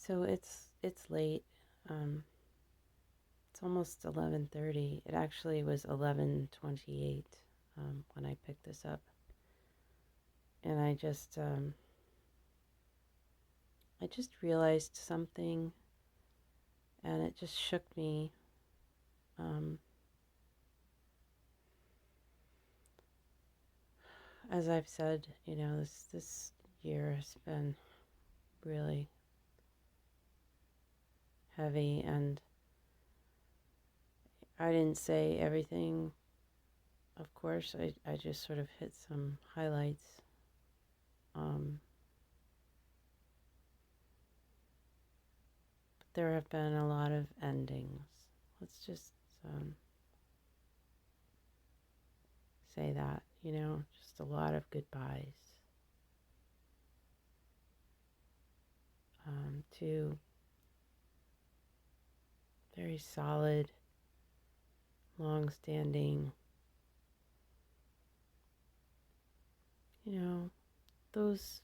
So it's late. Um, it's almost 11:30. It actually was 11:28 when I picked this up, and I just realized something, and it just shook me. Um, as I've said, this year has been really heavy, and I didn't say everything. Of course, I just sort of hit some highlights. Um, there have been a lot of endings. Let's just um, say that, just a lot of goodbyes to very solid, long standing, you know, those,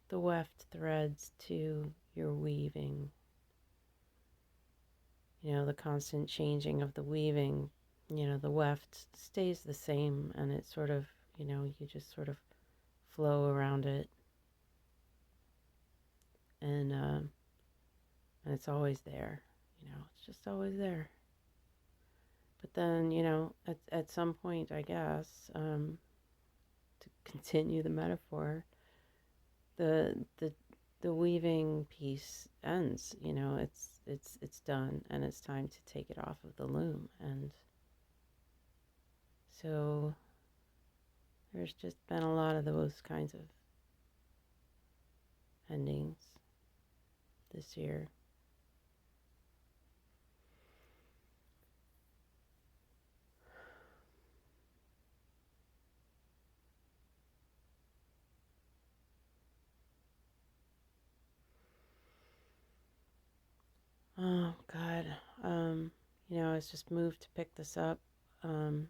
the weft threads to your weaving, the constant changing of the weaving, the weft stays the same and it sort of, you just sort of flow around it and it's always there, it's just always there. But then, at some point, I guess, to continue the metaphor, the the the weaving piece ends. It's done, and it's time to take it off of the loom. And so there's just been a lot of those kinds of endings this year. Oh God, I was just moved to pick this up um,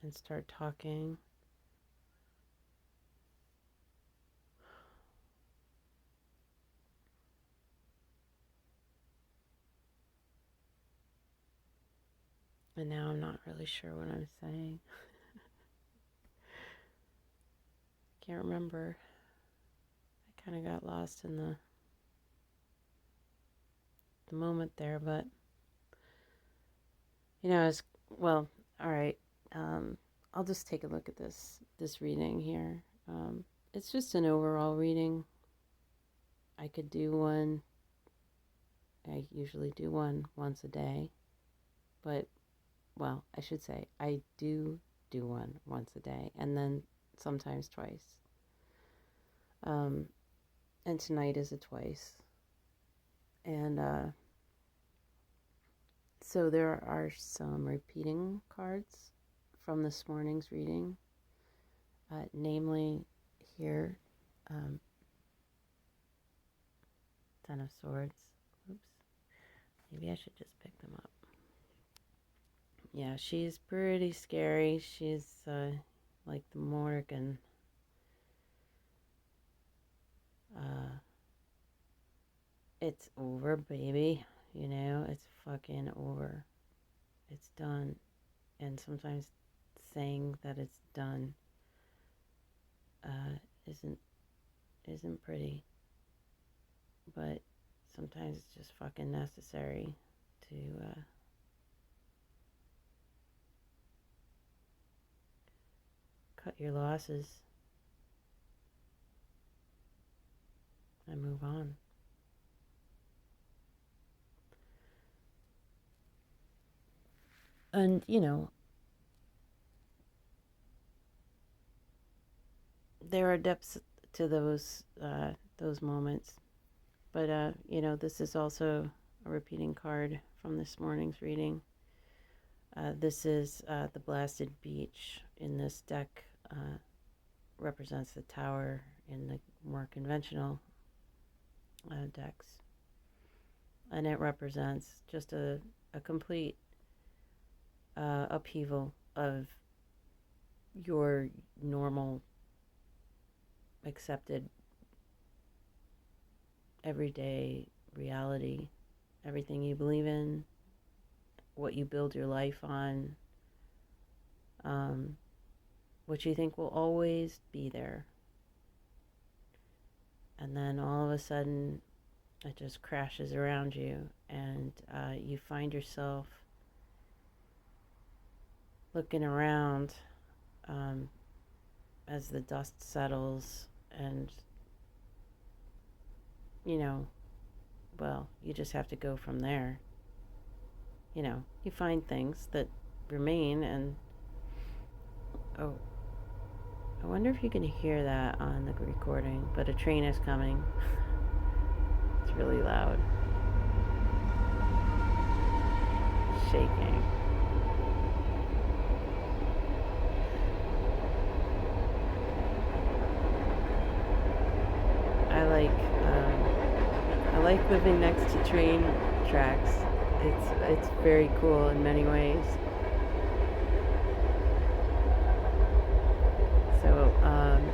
and start talking. And now I'm not really sure what I'm saying. Can't remember. I kind of got lost in the moment there, but it's well. All right, I'll just take a look at this reading here. It's just an overall reading. I could do one. I usually do one once a day, but well, I should say I do one once a day, and then sometimes twice. Um, and tonight is a twice, and so there are some repeating cards from this morning's reading, namely here, um, Ten of Swords. Oops, maybe I should just pick them up. Yeah, she's pretty scary. She's like the Morgan. It's over, baby. It's fucking over. It's done. And sometimes saying that it's done uh, isn't isn't pretty, but sometimes it's just fucking necessary to cut your losses and move on. And there are depths to those moments, but this is also a repeating card from this morning's reading. This is the blasted beach in this deck. Represents the tower in the more conventional decks, and it represents just a complete upheaval of your normal accepted everyday reality, everything you believe in, what you build your life on, um, what you think will always be there. And then all of a sudden, it just crashes around you, and you find yourself looking around um, as the dust settles, and you know, well, you just have to go from there. You find things that remain, and oh, I wonder if you can hear that on the recording, but a train is coming. It's really loud. Shaking. I like I like living next to train tracks. It's very cool in many ways. So I'm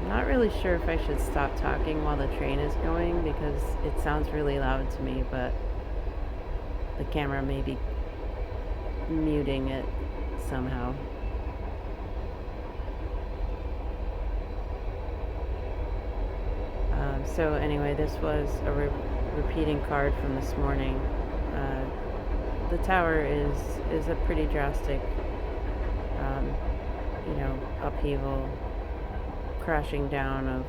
not really sure if I should stop talking while the train is going because it sounds really loud to me, but the camera may be muting it somehow. So anyway, this was a repeating card from this morning. The tower is a pretty drastic, um, upheaval, crashing down of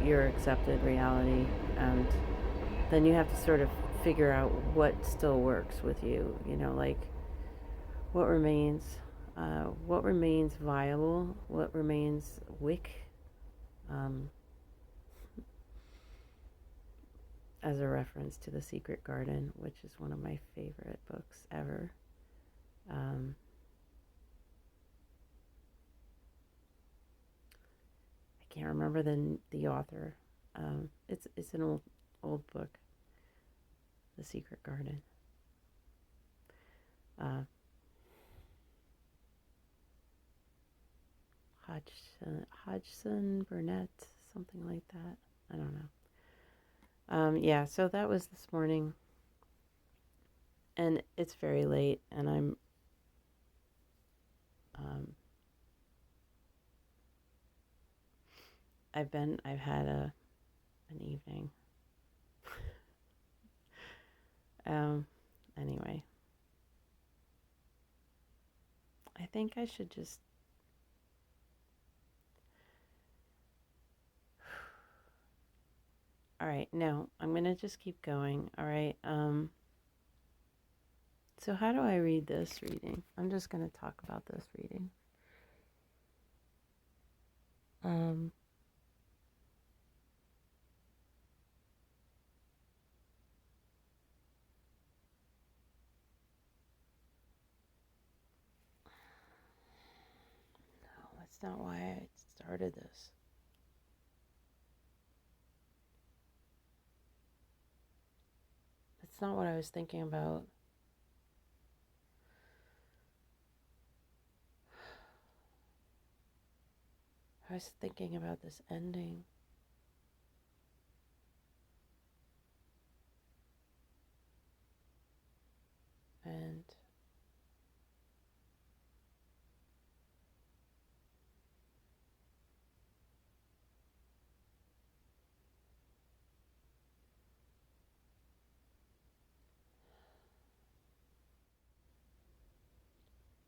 your accepted reality, and then you have to sort of figure out what still works with you. Like what remains viable, what remains wick. As a reference to The Secret Garden, which is one of my favorite books ever. I can't remember the author. It's an old book, The Secret Garden. Hodgson Burnett, something like that. I don't know. Yeah, so that was this morning, and it's very late, and I've had an evening. Anyway, I think I should just all right, no, I'm gonna just keep going. All right. So how do I read this reading? I'm just gonna talk about this reading. No, that's not why I started this. That's not what I was thinking about. I was thinking about this ending. And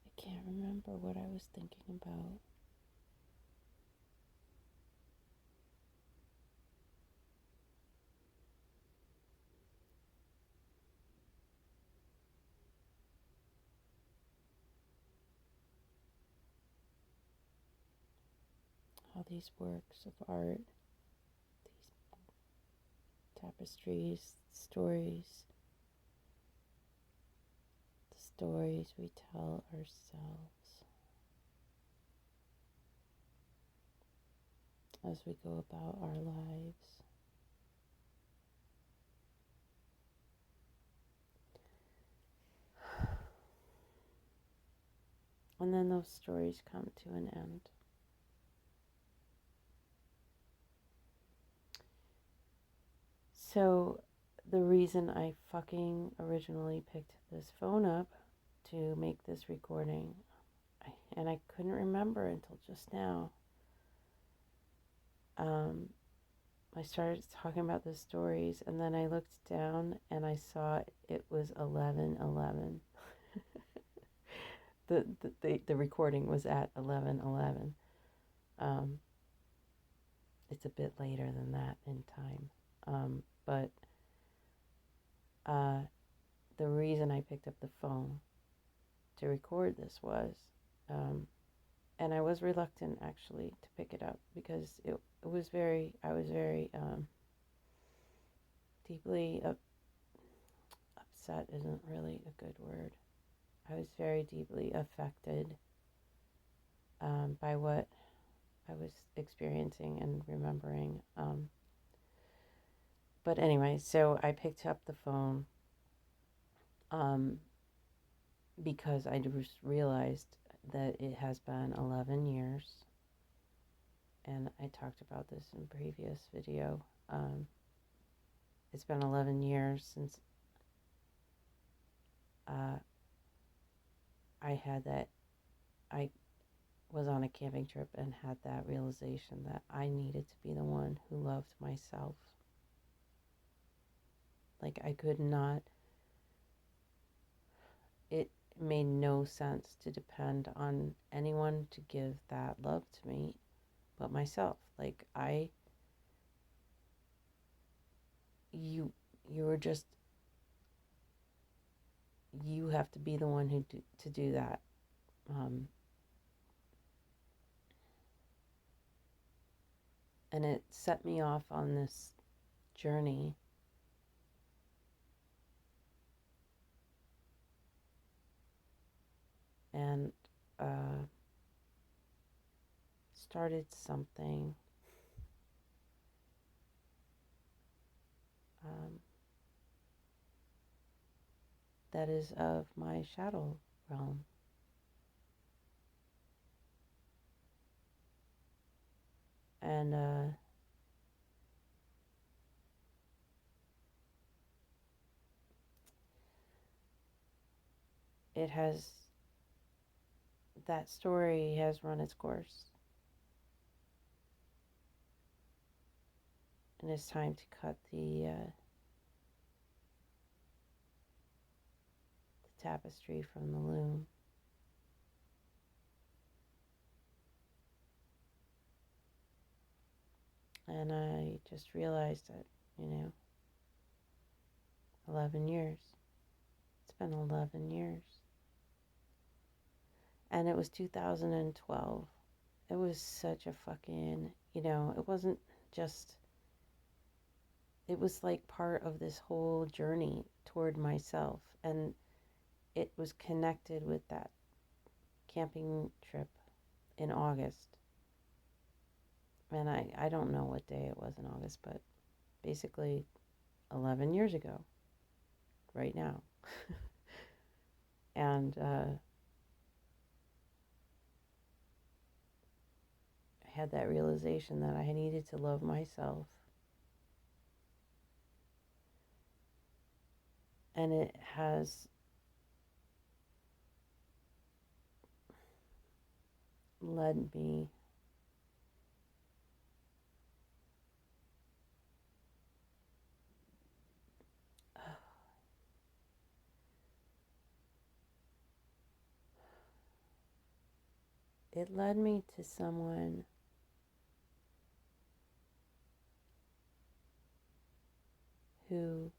I can't remember what I was thinking about. All these works of art, these tapestries, stories, the stories we tell ourselves as we go about our lives. And then those stories come to an end. So the reason I fucking originally picked this phone up to make this recording, and I couldn't remember until just now, I started talking about the stories, and then I looked down and I saw it was 11:11. The recording was at 11:11. It's a bit later than that in time, but the reason I picked up the phone to record this was, and I was reluctant actually to pick it up because it was very, I was very deeply upset isn't really a good word. I was very deeply affected by what I was experiencing and remembering. But anyway, so I picked up the phone because I just realized that it has been 11 years, and I talked about this in a previous video. It's been 11 years since I was on a camping trip and had that realization that I needed to be the one who loved myself. Like, I could not, it made no sense to depend on anyone to give that love to me but myself. Like, you were just, you have to be the one to do that. And it set me off on this journey and started something that is of my shadow realm. And it has, that story has run its course. And it's time to cut the tapestry from the loom. And I just realized that, 11 years. It's been 11 years. And it was 2012. It was such a fucking, it wasn't just, it was like part of this whole journey toward myself. And it was connected with that camping trip in August. And I don't know what day it was in August, but basically 11 years ago, right now. And I had that realization that I needed to love myself. And it has led me it led me to someone who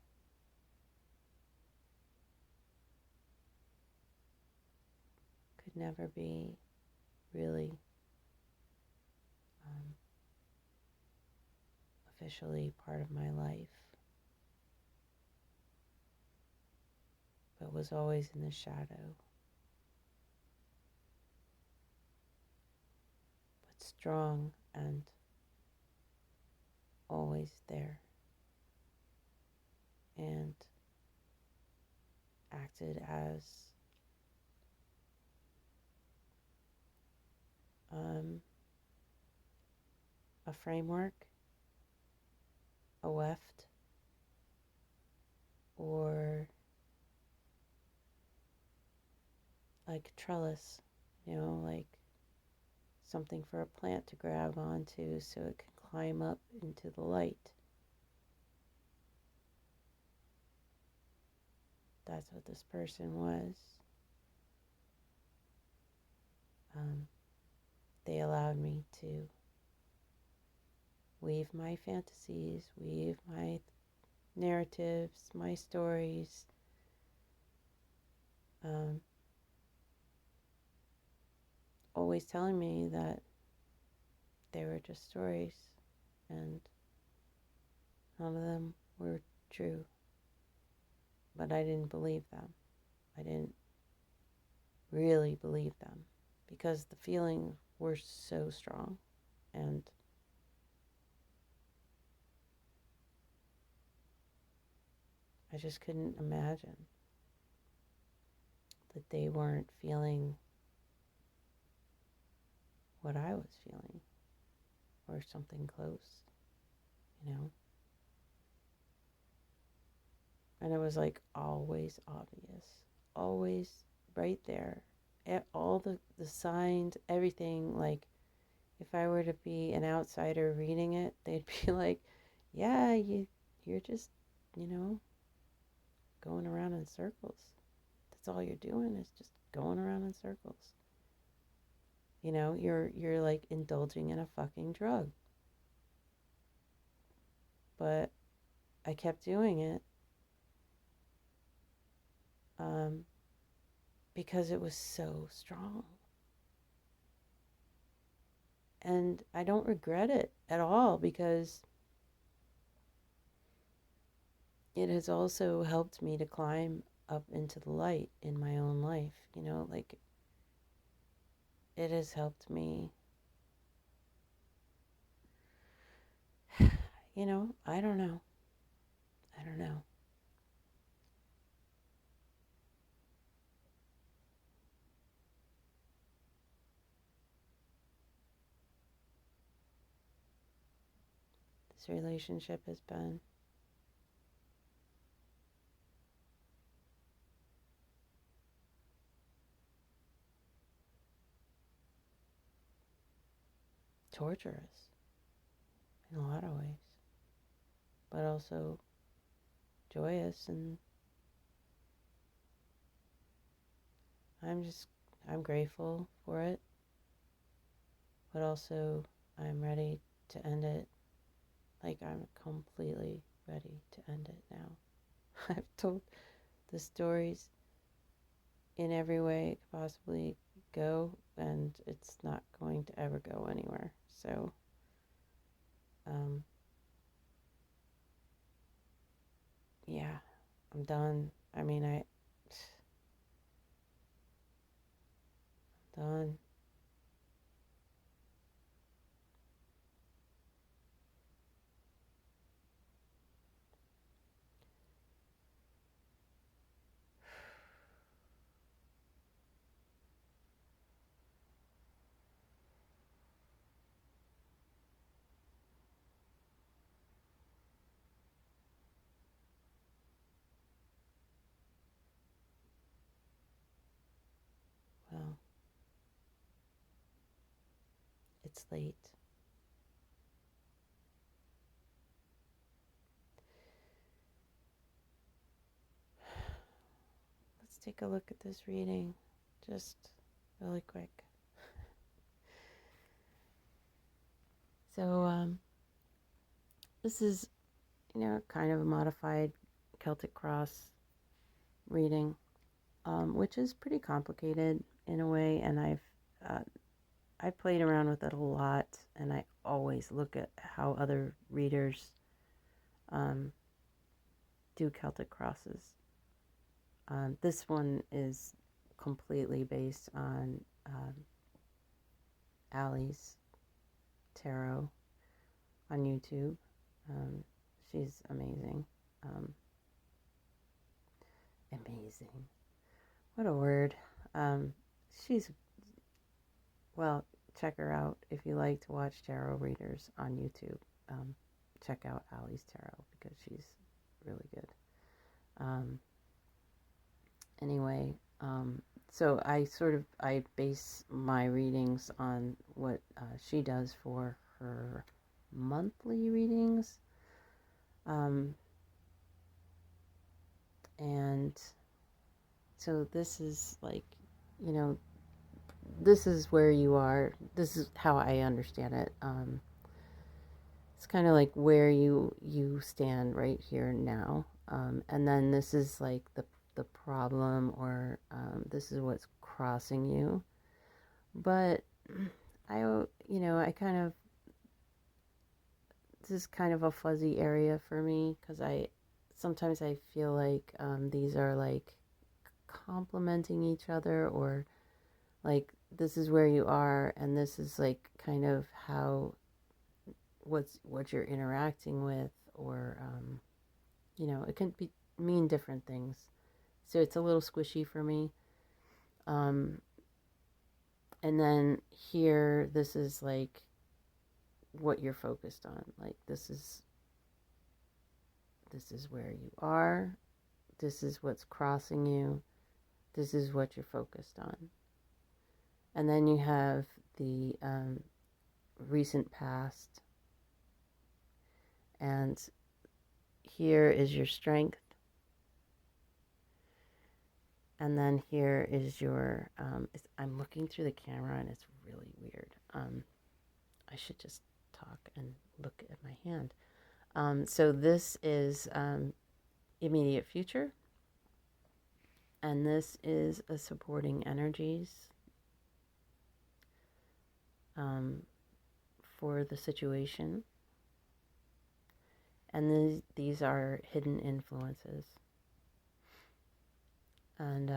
could never be really officially part of my life, but was always in the shadow, but strong and always there, and acted as um, a framework, a weft, or like a trellis, like something for a plant to grab onto so it can climb up into the light. That's what this person was. They allowed me to weave my fantasies, weave my narratives, my stories, always telling me that they were just stories and none of them were true. But I didn't believe them. I didn't really believe them because the feelings were so strong, and I just couldn't imagine that they weren't feeling what I was feeling or something close. And it was like always obvious, always right there. All the signs, everything, like if I were to be an outsider reading it, they'd be like, yeah, you're just, you know, going around in circles. That's all you're doing is just going around in circles. You're like indulging in a fucking drug. But I kept doing it because it was so strong. And I don't regret it at all because it has also helped me to climb up into the light in my own life. Like it has helped me, I don't know. I don't know. This relationship has been torturous in a lot of ways, but also joyous, and I'm grateful for it, but also I'm ready to end it. Like I'm completely ready to end it now. I've told the stories in every way it could possibly go, and it's not going to ever go anywhere. So, yeah, I'm done. I mean, I'm done. Well, it's late. Let's take a look at this reading, just really quick. So, this is, kind of a modified Celtic Cross reading, which is pretty complicated in a way, and I played around with it a lot, and I always look at how other readers do Celtic Crosses. This one is completely based on Allie's tarot on YouTube. She's amazing. Amazing. What a word. She's, well, check her out if you like to watch tarot readers on YouTube. Um, check out Ali's Tarot because she's really good. Um, anyway, so I base my readings on what she does for her monthly readings. And so this is like, you know, this is where you are. This is how I understand it. It's kind of like where you stand right here and now. And then this is like the problem, or this is what's crossing you. But I kind of, this is kind of a fuzzy area for me because sometimes I feel like these are like complementing each other, or like this is where you are and this is like kind of how what you're interacting with, or it can mean different things. So it's a little squishy for me. And then here, this is like what you're focused on. Like this is where you are. This is what's crossing you. This is what you're focused on. And then you have the recent past. And here is your strength. And then here is your, I'm looking through the camera and it's really weird. I should just talk and look at my hand. So this is immediate future. And this is a supporting energies for the situation. And these are hidden influences. And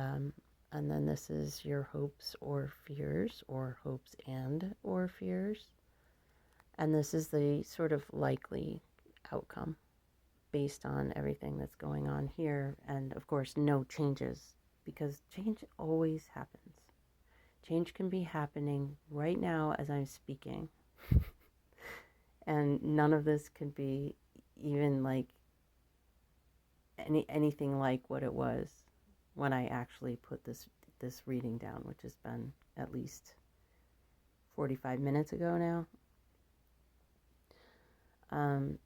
then this is your hopes or fears, or hopes and or fears. And this is the sort of likely outcome based on everything that's going on here. And of course, no changes, because change always happens. Change can be happening right now as I'm speaking. And none of this can be even like anything like what it was when I actually put this reading down, which has been at least 45 minutes ago now.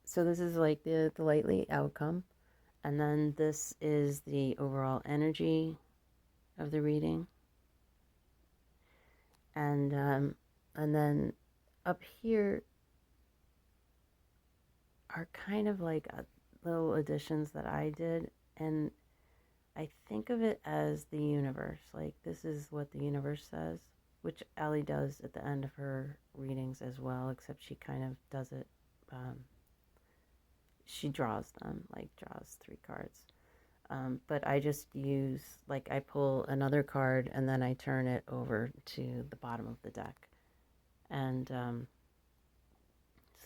So this is like the likely outcome. And then this is the overall energy of the reading. And then up here are kind of like little additions that I did. And I think of it as the universe. Like this is what the universe says, which Ali does at the end of her readings as well, except she kind of does it. She draws them, like draws 3 cards. But I just use, like I pull another card and then I turn it over to the bottom of the deck. And so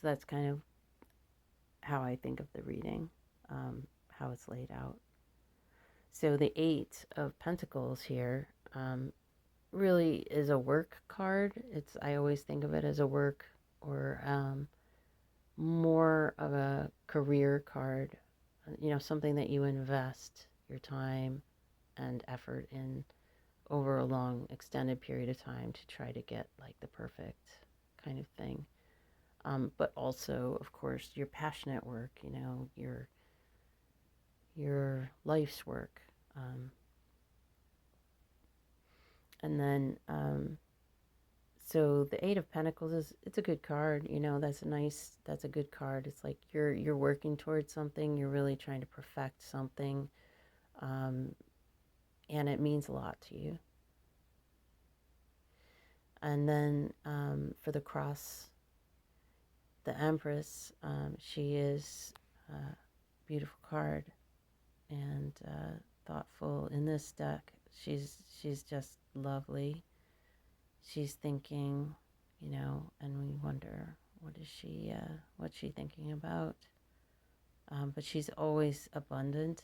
that's kind of how I think of the reading, how it's laid out. So the 8 of Pentacles here really is a work card. I always think of it as a work, or more of a career card, something that you invest your time and effort in over a long extended period of time to try to get like the perfect kind of thing. But also, of course, your passionate work, your life's work. And then so the 8 of Pentacles it's a good card, that's a good card. It's like you're working towards something, you're really trying to perfect something, and it means a lot to you. And then for the cross, the Empress, she is a beautiful card and thoughtful in this deck. She's just lovely. She's thinking, and we wonder, what's she thinking about? But she's always abundant.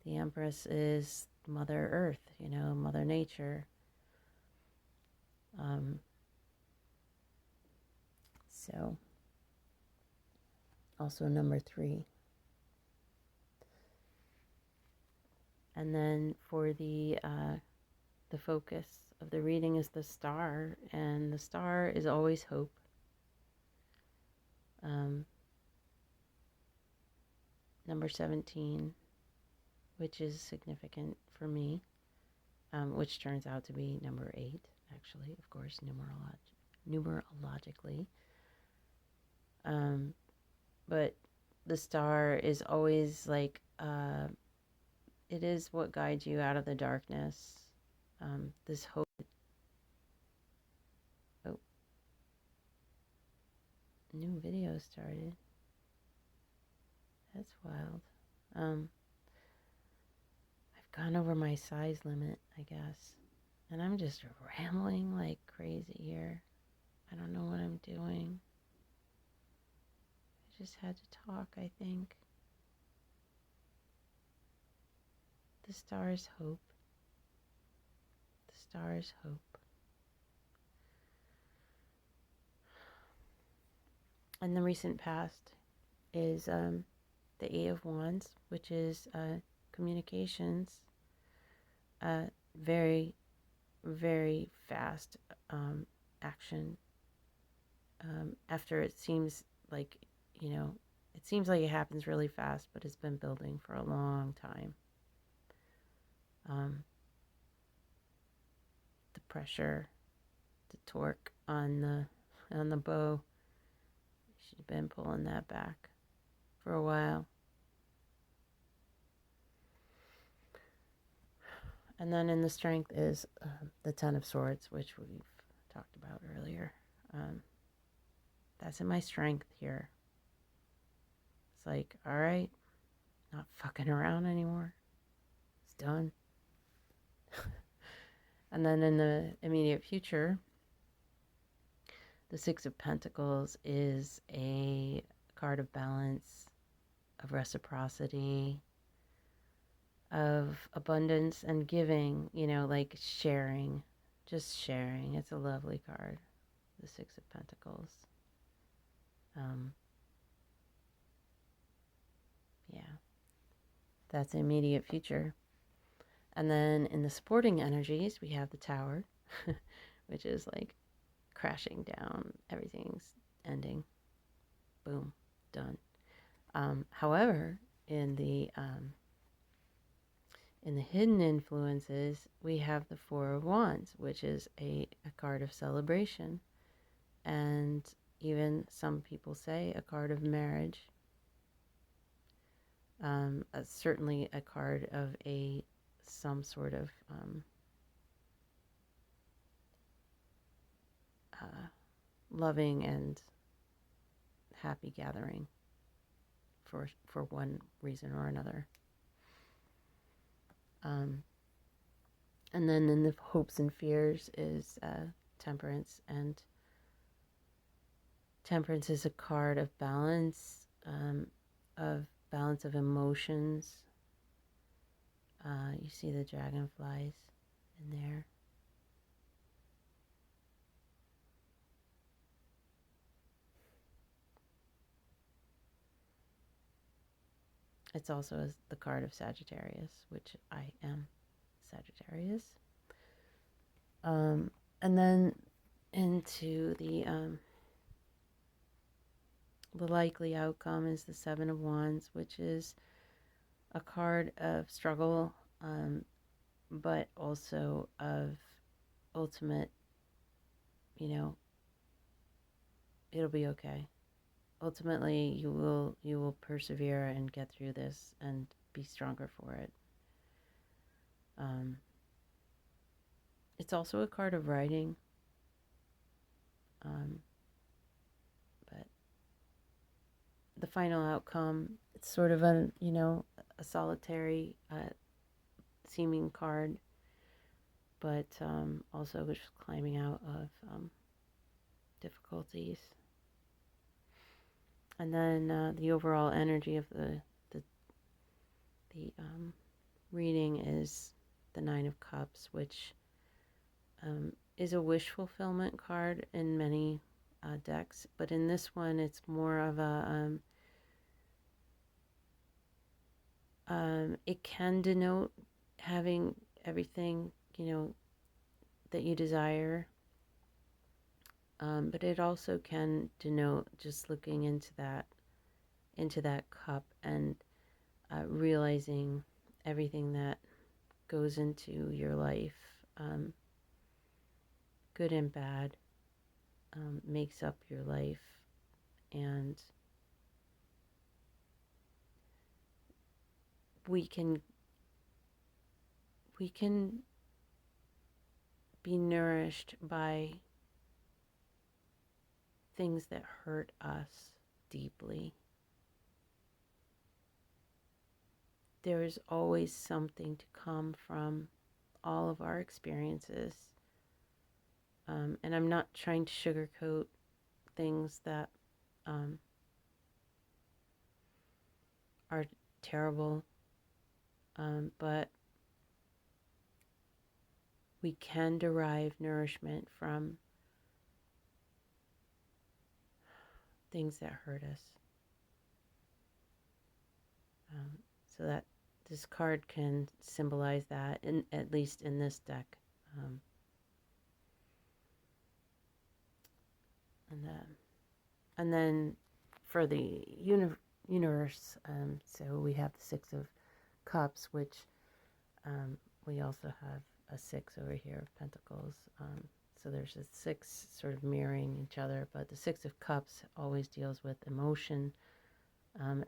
The Empress is Mother Earth, Mother Nature. So, also number 3. And then for the focus of the reading is the star, and the star is always hope. Number 17, which is significant for me, which turns out to be number 8, actually, of course, numerologically. But the star is always like, it is what guides you out of the darkness. This hope. Oh, new video started. That's wild. I've gone over my size limit, I guess. And I'm just rambling like crazy here. I don't know what I'm doing. I just had to talk, I think. The star is hope. The star is hope. And the recent past is the 8 of Wands, which is communications. Very, very fast action. After it seems like, it seems like it happens really fast, but it's been building for a long time. The pressure, the torque on the bow, she's been pulling that back for a while. And then in the strength is the Ten of Swords, which we've talked about earlier. That's in my strength here. It's like, all right, not fucking around anymore. It's done. And then in the immediate future, the Six of Pentacles is a card of balance, of reciprocity, of abundance and giving, like sharing, just sharing. It's a lovely card, the Six of Pentacles. Yeah, that's the immediate future. And then in the supporting energies, we have the Tower, which is like crashing down. Everything's ending. Boom, done. However, in the hidden influences, we have the Four of Wands, which is a card of celebration. And even some people say a card of marriage. Certainly a card of some sort of loving and happy gathering for one reason or another. And then in the hopes and fears is Temperance, and Temperance is a card of balance, of emotions. You see the dragonflies in there. It's also the card of Sagittarius, which I am Sagittarius. And then into the likely outcome is the Seven of Wands, which is a card of struggle, but also of ultimate, it'll be okay. Ultimately, you will persevere and get through this and be stronger for it. It's also a card of writing, but the final outcome, it's sort of a solitary seeming card, but also just climbing out of difficulties. And then the overall energy of the reading is the Nine of Cups, which is a wish fulfillment card in many decks, but in this one, it's more of a it can denote having everything, that you desire, but it also can denote just looking into that cup and realizing everything that goes into your life, good and bad, makes up your life, and we can be nourished by things that hurt us deeply. There is always something to come from all of our experiences. And I'm not trying to sugarcoat things that are terrible, but we can derive nourishment from things that hurt us. So that this card can symbolize that, at least in this deck. And then for the universe, so we have the Six of Cups, which we also have a 6 over here of Pentacles. So there's a 6 sort of mirroring each other, but the Six of Cups always deals with emotion,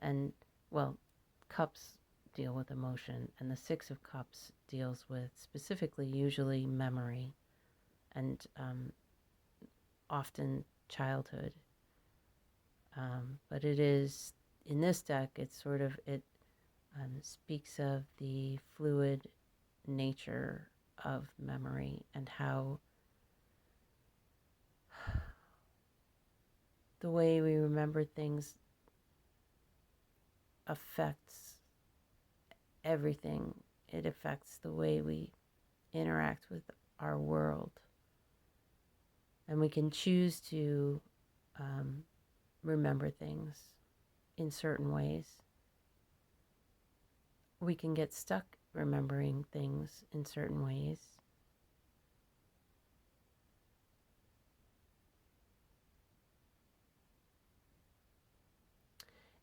and well, cups deal with emotion, and the Six of Cups deals with specifically usually memory, and often childhood. But it is, in this deck, it speaks of the fluid nature of memory and how the way we remember things affects everything. It affects the way we interact with our world. And we can choose to remember things in certain ways. We can get stuck remembering things in certain ways.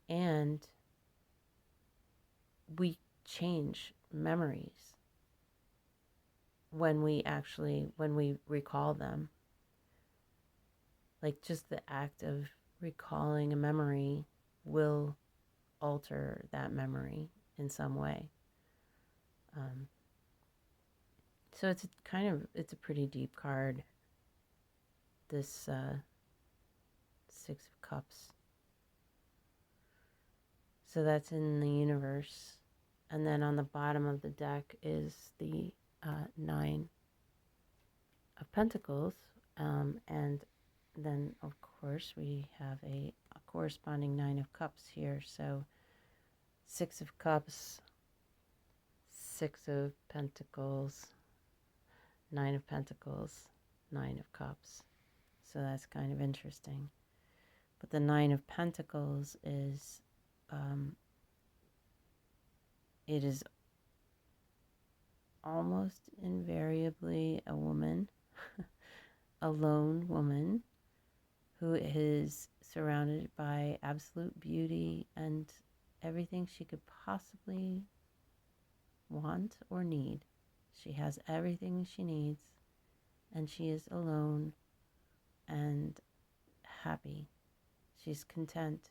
And we change memories when we recall them. Like just the act of recalling a memory will alter that memory in some way. So it's a pretty deep card, this Six of Cups. So that's in the universe. And then on the bottom of the deck is the 9 of Pentacles. And then, of course, we have a corresponding 9 of Cups here. So 6 of Cups, 6 of Pentacles, 9 of Pentacles, 9 of Cups. So that's kind of interesting. But the 9 of Pentacles is, it is almost invariably a woman, a lone woman, who is surrounded by absolute beauty and everything she could possibly want or need. She has everything she needs, and she is alone and happy. She's content.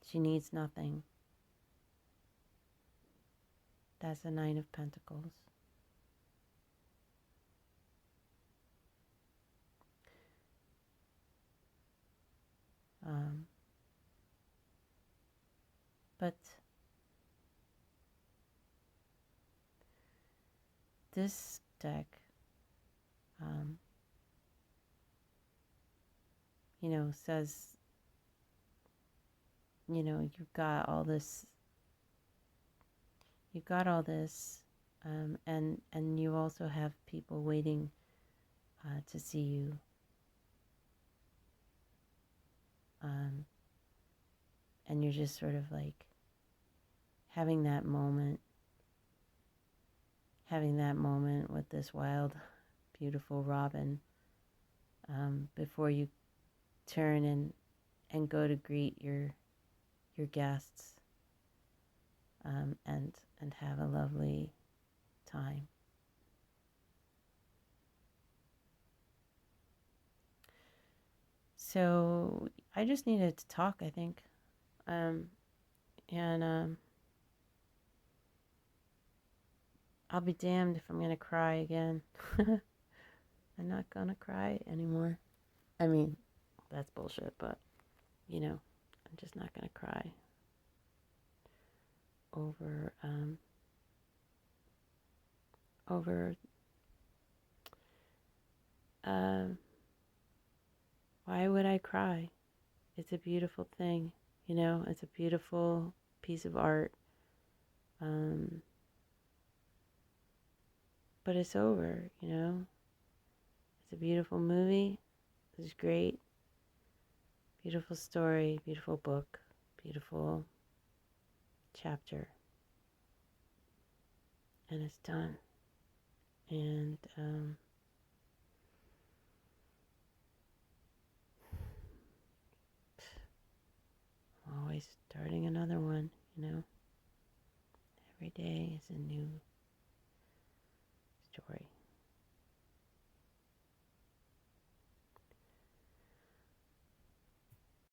She needs nothing. That's the 9 of Pentacles. But this deck, says, you've got all this, and you also have people waiting to see you Um, and you're just sort of like having that moment with this wild, beautiful robin, before you turn and go to greet your guests, and have a lovely time. So I just needed to talk, I think, and I'll be damned if I'm gonna cry again. I'm not gonna cry anymore. I mean, that's bullshit, but I'm just not gonna cry over um why would I cry? It's a beautiful thing, it's a beautiful piece of art. Um but it's over. It's a beautiful movie. It was great. Beautiful story, beautiful book, beautiful chapter. And it's done. And